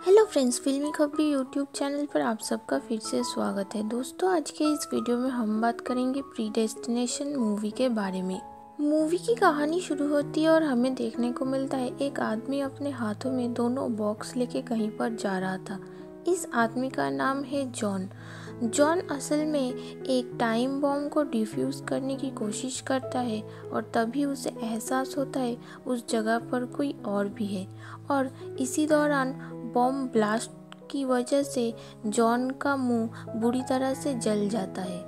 Hello friends, फिल्मी खबरी YouTube channel पर आप सबका फिर से स्वागत है। दोस्तों, आज के इस वीडियो में हम बात करेंगे प्रीडेस्टिनेशन मूवी के बारे में। मूवी की कहानी शुरू होती है और हमें देखने को मिलता है एक आदमी अपने हाथों में दोनों बॉक्स लेके कहीं पर जा रहा था। इस आदमी का नाम है जॉन। जॉन असल में एक टाइम बॉम्ब को डिफ्यूज़ करने की कोशिश करता है और तभी उसे एहसास होता है उस जगह पर कोई और भी है और इसी दौरान बॉम्ब ब्लास्ट की वजह से जॉन का मुंह बुरी तरह से जल जाता है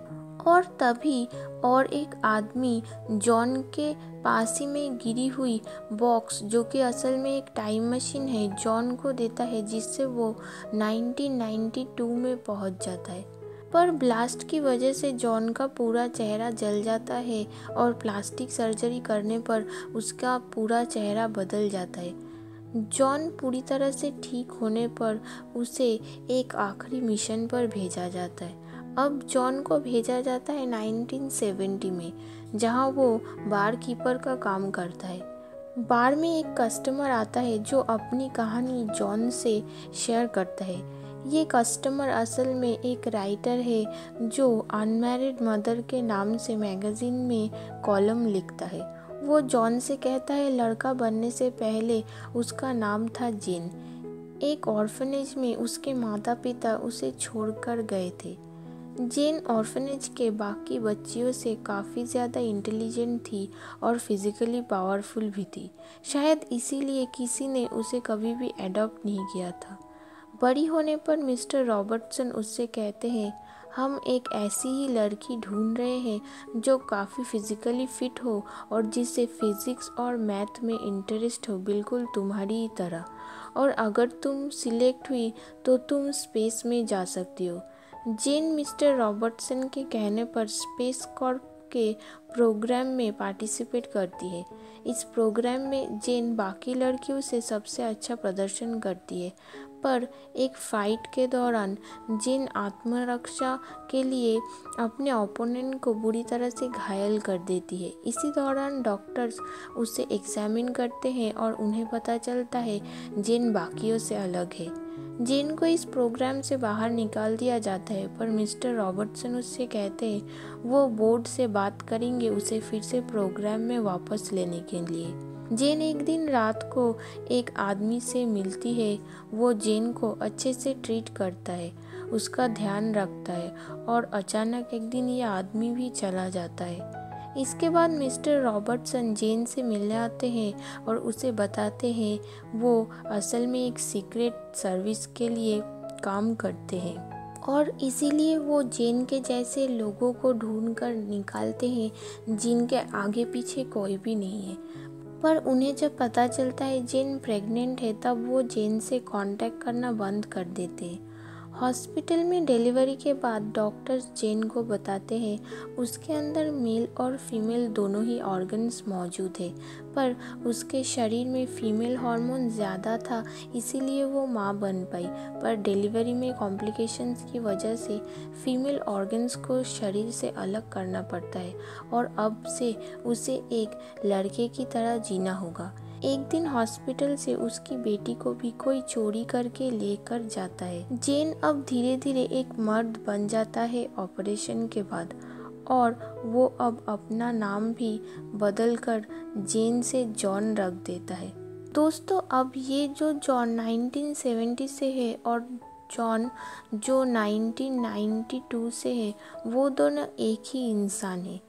और तभी और एक आदमी जॉन के पास ही में गिरी हुई बॉक्स, जो कि असल में एक टाइम मशीन है, जॉन को देता है, जिससे वो 1992 में पहुंच जाता है। पर ब्लास्ट की वजह से जॉन का पूरा चेहरा जल जाता है और प्लास्टिक सर्जरी करने पर उसका पूरा चेहरा बदल जाता है। जॉन पूरी तरह से ठीक होने पर उसे एक आखिरी मिशन पर भेजा जाता है। अब जॉन को भेजा जाता है 1970 में, जहां वो बार कीपर का काम करता है। बार में एक कस्टमर आता है जो अपनी कहानी जॉन से शेयर करता है। ये कस्टमर असल में एक राइटर है जो अनमैरिड मदर के नाम से मैगजीन में कॉलम लिखता है। वो जॉन से कहता है लड़का बनने से पहले उसका नाम था जेन। एक ऑर्फनेज में उसके माता पिता उसे छोड़कर गए थे। जेन ऑर्फनेज के बाकी बच्चियों से काफ़ी ज़्यादा इंटेलिजेंट थी और फिजिकली पावरफुल भी थी। शायद इसीलिए किसी ने उसे कभी भी एडॉप्ट नहीं किया था। बड़ी होने पर मिस्टर रॉबर्टसन उससे कहते हैं, हम एक ऐसी ही लड़की ढूंढ रहे हैं जो काफ़ी फिजिकली फिट हो और जिसे फिजिक्स और मैथ में इंटरेस्ट हो, बिल्कुल तुम्हारी ही तरह। और अगर तुम सिलेक्ट हुई तो तुम स्पेस में जा सकती हो। जेन मिस्टर रॉबर्टसन के कहने पर स्पेस कॉर्प के प्रोग्राम में पार्टिसिपेट करती है। इस प्रोग्राम में जेन बाकी लड़कियों से सबसे अच्छा प्रदर्शन करती है, पर एक फाइट के दौरान जेन आत्मरक्षा के लिए अपने ओपोनेंट को बुरी तरह से घायल कर देती है। इसी दौरान डॉक्टर्स उसे एग्जामिन करते हैं और उन्हें पता चलता है जेन बाकियों से अलग है। जेन को इस प्रोग्राम से बाहर निकाल दिया जाता है, पर मिस्टर रॉबर्टसन उससे कहते हैं वो बोर्ड से बात करेंगे उसे फिर से प्रोग्राम में वापस लेने के लिए। जेन एक दिन रात को एक आदमी से मिलती है। वो जेन को अच्छे से ट्रीट करता है, उसका ध्यान रखता है और अचानक एक दिन ये आदमी भी चला जाता है। इसके बाद मिस्टर रॉबर्टसन जेन से मिलने आते हैं और उसे बताते हैं वो असल में एक सीक्रेट सर्विस के लिए काम करते हैं और इसीलिए वो जेन के जैसे लोगों को ढूंढ कर निकालते हैं जिनके आगे पीछे कोई भी नहीं है। पर उन्हें जब पता चलता है जेन प्रेग्नेंट है, तब वो जेन से कांटेक्ट करना बंद कर देते हैं। हॉस्पिटल में डिलीवरी के बाद डॉक्टर्स जेन को बताते हैं उसके अंदर मेल और फीमेल दोनों ही ऑर्गन्स मौजूद है, पर उसके शरीर में फीमेल हार्मोन ज़्यादा था, इसीलिए वो माँ बन पाई। पर डिलीवरी में कॉम्प्लिकेशंस की वजह से फीमेल ऑर्गन्स को शरीर से अलग करना पड़ता है और अब से उसे एक लड़के की तरह जीना होगा। एक दिन हॉस्पिटल से उसकी बेटी को भी कोई चोरी करके लेकर जाता है। जेन अब धीरे धीरे एक मर्द बन जाता है ऑपरेशन के बाद, और वो अब अपना नाम भी बदल कर जेन से जॉन रख देता है। दोस्तों, अब ये जो जॉन 1970 से है और जॉन जो 1992 से है, वो दोनों एक ही इंसान है।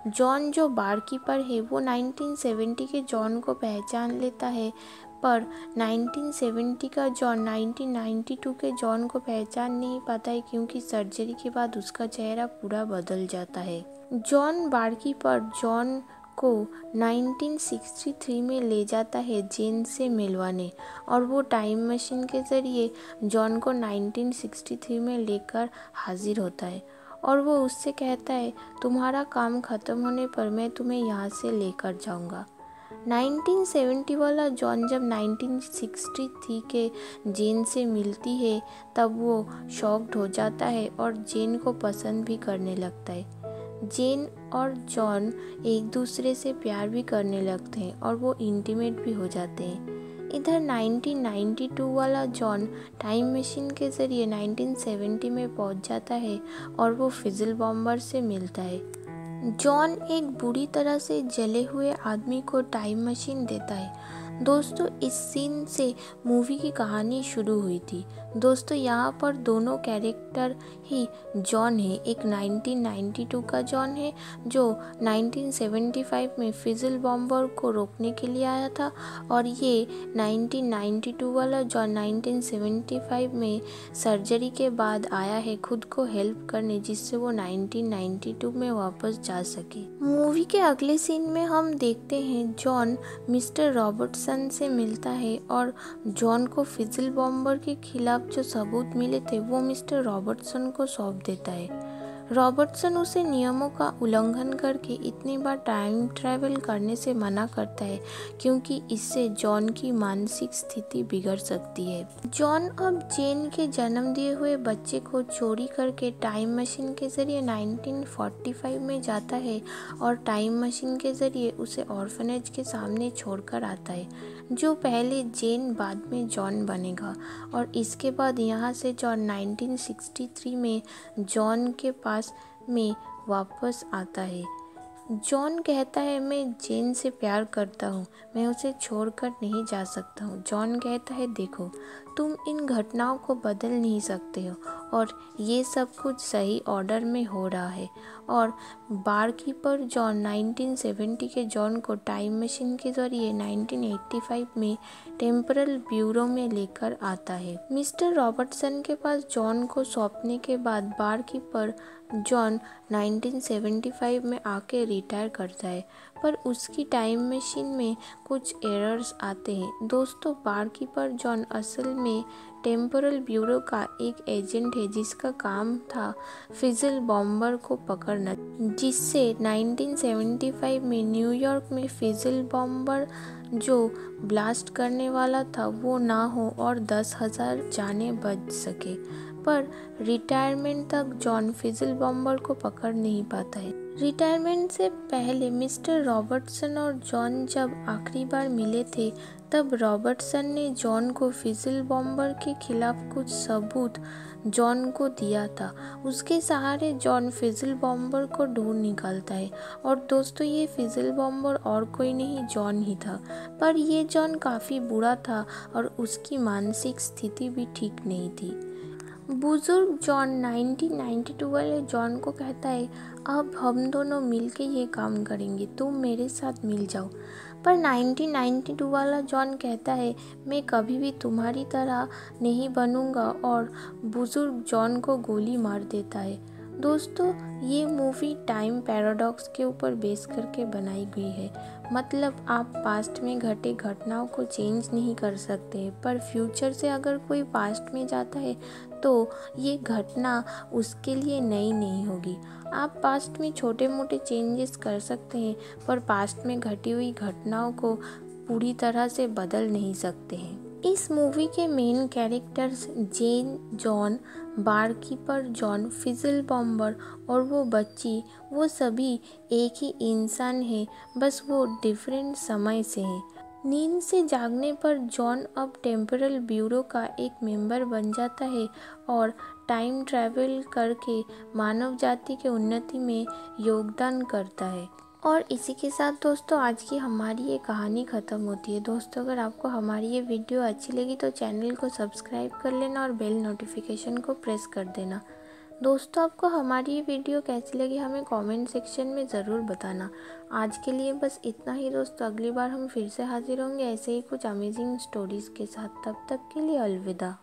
जॉन जो बारकीपर है वो 1970 के जॉन को पहचान लेता है, पर 1970 का जॉन 1992 के जॉन को पहचान नहीं पाता है, क्योंकि सर्जरी के बाद उसका चेहरा पूरा बदल जाता है। जॉन बारकीपर जॉन को 1963 में ले जाता है जेन से मिलवाने, और वो टाइम मशीन के ज़रिए जॉन को 1963 में लेकर हाजिर होता है और वो उससे कहता है तुम्हारा काम ख़त्म होने पर मैं तुम्हें यहाँ से लेकर जाऊँगा। 1970 वाला जॉन जब 1963 के जेन से मिलती है, तब वो शॉक्ड हो जाता है और जेन को पसंद भी करने लगता है। जेन और जॉन एक दूसरे से प्यार भी करने लगते हैं और वो इंटीमेट भी हो जाते हैं। इधर 1992 वाला जॉन टाइम मशीन के ज़रिए 1970 में पहुंच जाता है और वो फिज़ल बॉम्बर से मिलता है। जॉन एक बुरी तरह से जले हुए आदमी को टाइम मशीन देता है। दोस्तों, इस सीन से मूवी की कहानी शुरू हुई थी। दोस्तों, यहाँ पर दोनों कैरेक्टर ही जॉन है। एक 1992 का जॉन है जो 1975 में फिज़ल बॉम्बर को रोकने के लिए आया था, और ये 1992 वाला जॉन 1975 में सर्जरी के बाद आया है खुद को हेल्प करने, जिससे वो 1992 में वापस जा सके। मूवी के अगले सीन में हम देखते हैं जॉन मिस्टर रॉबर्टसन से मिलता है और जॉन को फिज़ल बॉम्बर के खिलाफ जो सबूत मिले थे वो मिस्टर रॉबर्टसन को सौंप देता है। रॉबर्टसन उसे नियमों का उल्लंघन करके इतनी बार टाइम ट्रैवल करने से मना करता है, क्योंकि इससे जॉन की मानसिक स्थिति बिगड़ सकती है। जॉन अब जेन के जन्म दिए हुए बच्चे को चोरी करके टाइम मशीन के जरिए 1945 में जाता है और टाइम मशीन के जरिए उसे ऑर्फनेज के सामने छोड़कर आता है, जो पहले जेन बाद में जॉन बनेगा। और इसके बाद यहाँ से जॉन 1963 में जॉन के पास में वापस आता है। जॉन कहता है, मैं जेन से प्यार करता हूँ, मैं उसे छोड़कर नहीं जा सकता हूँ। जॉन कहता है, देखो, तुम इन घटनाओं को बदल नहीं सकते हो और ये सब कुछ सही ऑर्डर में हो रहा है। और बारकीपर जॉन 1970 के जॉन को टाइम मशीन के जरिए 1985 में टेम्परल ब्यूरो में लेकर आता है। मिस्टर रॉबर्टसन के पास जॉन को सौंपने के बाद बारकीपर जॉन 1975 में आके रिटायर करता है, पर उसकी टाइम मशीन में कुछ एरर्स आते हैं। दोस्तों, बारकीपर जॉन असल में टेम्पोरल ब्यूरो का एक एजेंट है जिसका काम था फिज़ल बॉम्बर को पकड़ना, जिससे 1975 में न्यूयॉर्क में फिज़ल बॉम्बर जो ब्लास्ट करने वाला था वो ना हो और 10,000 जानें बच सके। पर रिटायरमेंट तक जॉन फिज़ल बॉम्बर को पकड़ नहीं पाता है। रिटायरमेंट से पहले मिस्टर रॉबर्टसन और जॉन जब आखिरी बार मिले थे, तब रॉबर्टसन ने जॉन को फिज़ल बॉम्बर के खिलाफ कुछ सबूत जॉन को दिया था। उसके सहारे जॉन फिज़ल बॉम्बर को ढूंढ निकालता है। और दोस्तों, ये फिज़ल बॉम्बर और कोई नहीं, जॉन ही था। पर ये जॉन काफ़ी बुरा था और उसकी मानसिक स्थिति भी ठीक नहीं थी। बुजुर्ग जॉन 1992 वाले जॉन को कहता है, अब हम दोनों मिलके ये काम करेंगे, तुम मेरे साथ मिल जाओ। पर 1992 वाला जॉन कहता है, मैं कभी भी तुम्हारी तरह नहीं बनूंगा, और बुजुर्ग जॉन को गोली मार देता है। दोस्तों, ये मूवी टाइम पैराडॉक्स के ऊपर बेस करके बनाई गई है। मतलब आप पास्ट में घटे घटनाओं को चेंज नहीं कर सकते, पर फ्यूचर से अगर कोई पास्ट में जाता है तो ये घटना उसके लिए नई नहीं होगी। आप पास्ट में छोटे मोटे चेंजेस कर सकते हैं, पर पास्ट में घटी हुई घटनाओं को पूरी तरह से बदल नहीं सकते हैं। इस मूवी के मेन कैरेक्टर्स जेन, जॉन, बारकीपर जॉन, फिज़ल बॉम्बर और वो बच्ची, वो सभी एक ही इंसान है, बस वो डिफरेंट समय से हैं। नींद से जागने पर जॉन अब टेम्पोरल ब्यूरो का एक मेंबर बन जाता है और टाइम ट्रैवल करके मानव जाति के उन्नति में योगदान करता है। और इसी के साथ दोस्तों, आज की हमारी ये कहानी ख़त्म होती है। दोस्तों, अगर आपको हमारी ये वीडियो अच्छी लगी तो चैनल को सब्सक्राइब कर लेना और बेल नोटिफिकेशन को प्रेस कर देना। दोस्तों, आपको हमारी ये वीडियो कैसी लगी हमें कमेंट सेक्शन में ज़रूर बताना। आज के लिए बस इतना ही दोस्तों, अगली बार हम फिर से हाजिर होंगे ऐसे ही कुछ अमेजिंग स्टोरीज़ के साथ। तब तक के लिए अलविदा।